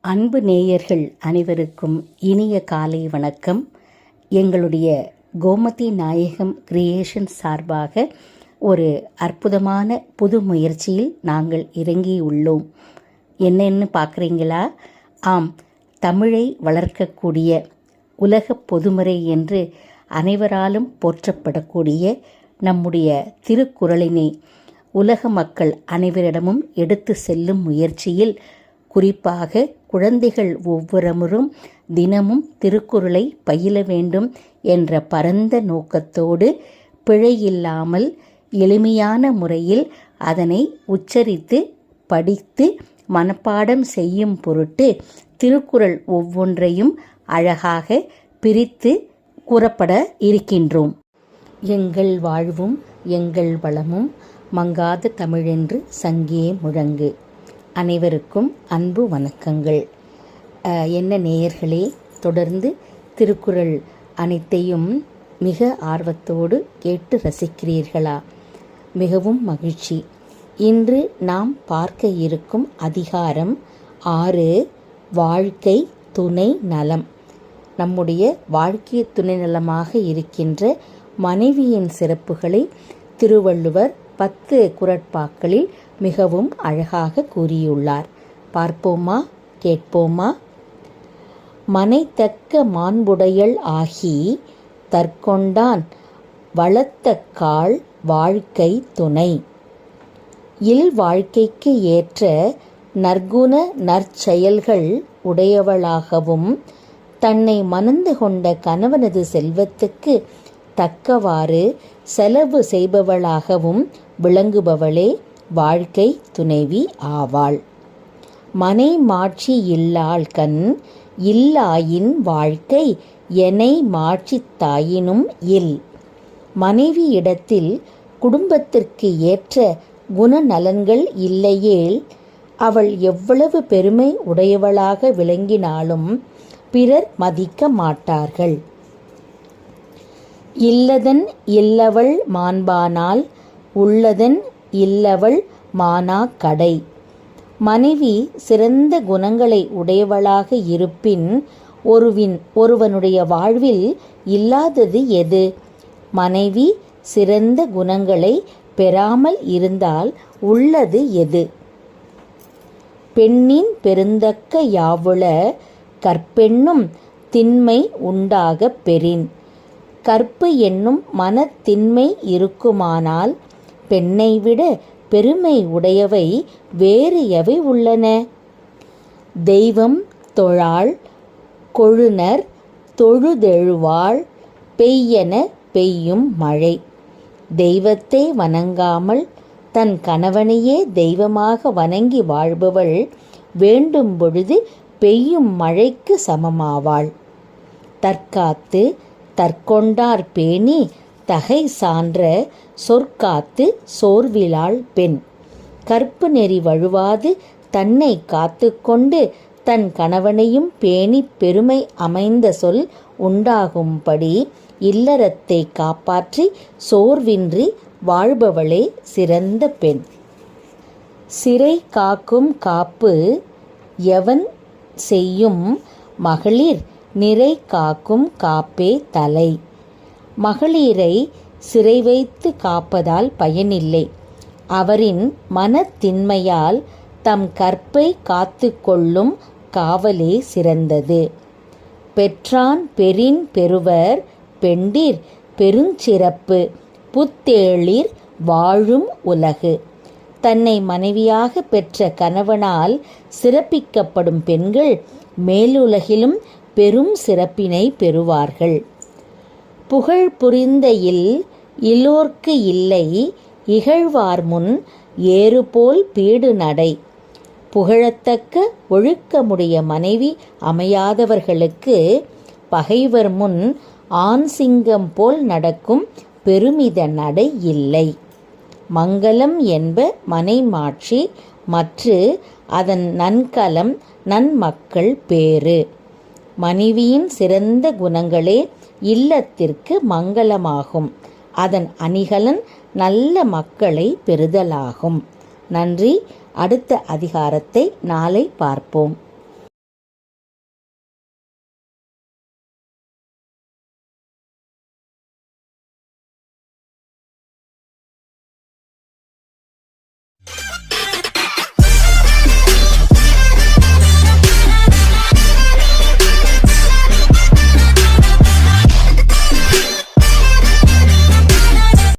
அன்பு நேயர்கள் அனைவருக்கும் இனிய காலை வணக்கம். எங்களுடைய கோமதி நாயகம் கிரியேஷன் சார்பாக ஒரு அற்புதமான புது முயற்சியில் நாங்கள் இறங்கியுள்ளோம். என்னென்னு பார்க்குறீங்களா? ஆம், தமிழை வளர்க்கக்கூடிய உலக பொதுமறை என்று அனைவராலும் போற்றப்படக்கூடிய நம்முடைய திருக்குறளினை உலக மக்கள் அனைவரிடமும் எடுத்து செல்லும் முயற்சியில் குறிப்பாக குழந்தைகள் ஒவ்வொருவரும் தினமும் திருக்குறளை பயில வேண்டும் என்ற பரந்த நோக்கத்தோடு பிழையில்லாமல் எளிமையான முறையில் அதனை உச்சரித்து படித்து மனப்பாடம் செய்யும் பொருட்டு திருக்குறள் ஒவ்வொன்றையும் அழகாக பிரித்து கூறப்பட இருக்கின்றோம். எங்கள் வாழ்வும் எங்கள் வளமும் மங்காத தமிழென்று சங்கே முழங்கு. அனைவருக்கும் அன்பு வணக்கங்கள். என்ன நேயர்களே, தொடர்ந்து திருக்குறள் அனைத்தையும் மிக ஆர்வத்தோடு கேட்டு ரசிக்கிறீர்களா? மிகவும் மகிழ்ச்சி. இன்று நாம் பார்க்க இருக்கும் அதிகாரம் 6, வாழ்க்கை துணை நலம். நம்முடைய வாழ்க்கை துணை நலமாக இருக்கின்ற மனைவியின் சிறப்புகளை திருவள்ளுவர் 10 குறட்பாக்களில் மிகவும் அழகாக கூறியுள்ளார். பார்ப்போமா, கேட்போமா? மனைத்தக்க மாண்புடையள் ஆகி தற்கொண்டான் வளத்தக்காள் வாழ்க்கை துணை. இல் வாழ்க்கைக்கு ஏற்ற நற்குண நற்செயல்கள் உடையவளாகவும் தன்னை மணந்து கொண்ட கணவனது செல்வத்துக்கு தக்கவாறு செலவு செய்பவளாகவும் விளங்குபவளே வாழ்க்கை துணைவி ஆவாள். மனை மாட்சி இல்லாள் கண் இல்லாயின் வாழ்க்கை எனை மாட்சித் தாயினும் இல். மனைவி இடத்தில் குடும்பத்திற்கு ஏற்ற குணநலன்கள் இல்லையேல் அவள் எவ்வளவு பெருமை உடையவளாக விளங்கினாலும் பிறர் மதிக்க மாட்டார்கள். இல்லதன் இல்லவள் மாண்பானால் உள்ளதன் இல்லவள் மானா கடை. மனைவி சிறந்த குணங்களை உடையவளாக இருப்பின் ஒருவனுடைய வாழ்வில் இல்லாதது எது? மனைவி சிறந்த குணங்களை பெறாமல் இருந்தால் உள்ளது எது? பெண்ணின் பெருந்தக்க யாவுள கற்பென்னும் திண்மை உண்டாகப் பெறின். கற்பு என்னும் மனத்திண்மை இருக்குமானால் பெண்ணை விட பெருமை உடையவை வேறு எவை உள்ளன? தெய்வம் தொழாள் கொழுனர் தொழுதெழுவாள் பெய்யென பெய்யும் மழை. தெய்வத்தை வணங்காமல் தன் கணவனையே தெய்வமாக வணங்கி வாழ்பவள் வேண்டும் பொழுது பெய்யும் மழைக்கு சமமாவாள். தற்காத்து தற்கொண்டார் பேணி தகை சான்ற சொற்காத்து சோர்விலாள் பெண். கற்பு நெறி வழுவாது தன்னை காத்து கொண்டு தன் கணவனையும் பேணி பெருமை அமைந்த சொல் உண்டாகும்படி இல்லறத்தை காப்பாற்றி சோர்வின்றி வாழ்பவளே சிறந்த பெண். சிறை காக்கும் காப்பு எவன் செய்யும் மகளிர் நிறை காக்கும் காப்பே தலை. மகளிரை சிறை வைத்து காப்பதால் பயனில்லை. அவரின் மனத்திண்மையால் தம் கற்பை காத்து கொள்ளும் காவலே சிறந்தது. பெற்றான் பெறின் பெறுவர் பெண்டிர் பெருஞ்சிறப்பு புத்தேளிர் வாழும் உலகு. தன்னை மனைவியாக பெற்ற கணவனால் சிறப்பிக்கப்படும் பெண்கள் மேலுலகிலும் பெரும் சிறப்பினை பெறுவார்கள். புகழ் புரிந்த இல்லோர்க்கு இல்லை இகழ்வார் முன் ஏறுபோல் பீடு நடை. புகழத்தக்க ஒழுக்கமுடைய மனைவி அமையாதவர்களுக்கு பகைவர் முன் ஆண் சிங்கம் போல் நடக்கும் பெருமித நடை இல்லை. மங்களம் என்ப மனைமாட்சி மற்று அதன் நன்கலம் நன்மக்கள் பேறு. மனைவியின் சிறந்த குணங்களே இல்லத்திற்கு மங்களமாகும். அதன் அணிகலன் நல்ல மக்களை பெறுதலாகும். நன்றி. அடுத்த அதிகாரத்தை நாளை பார்ப்போம்.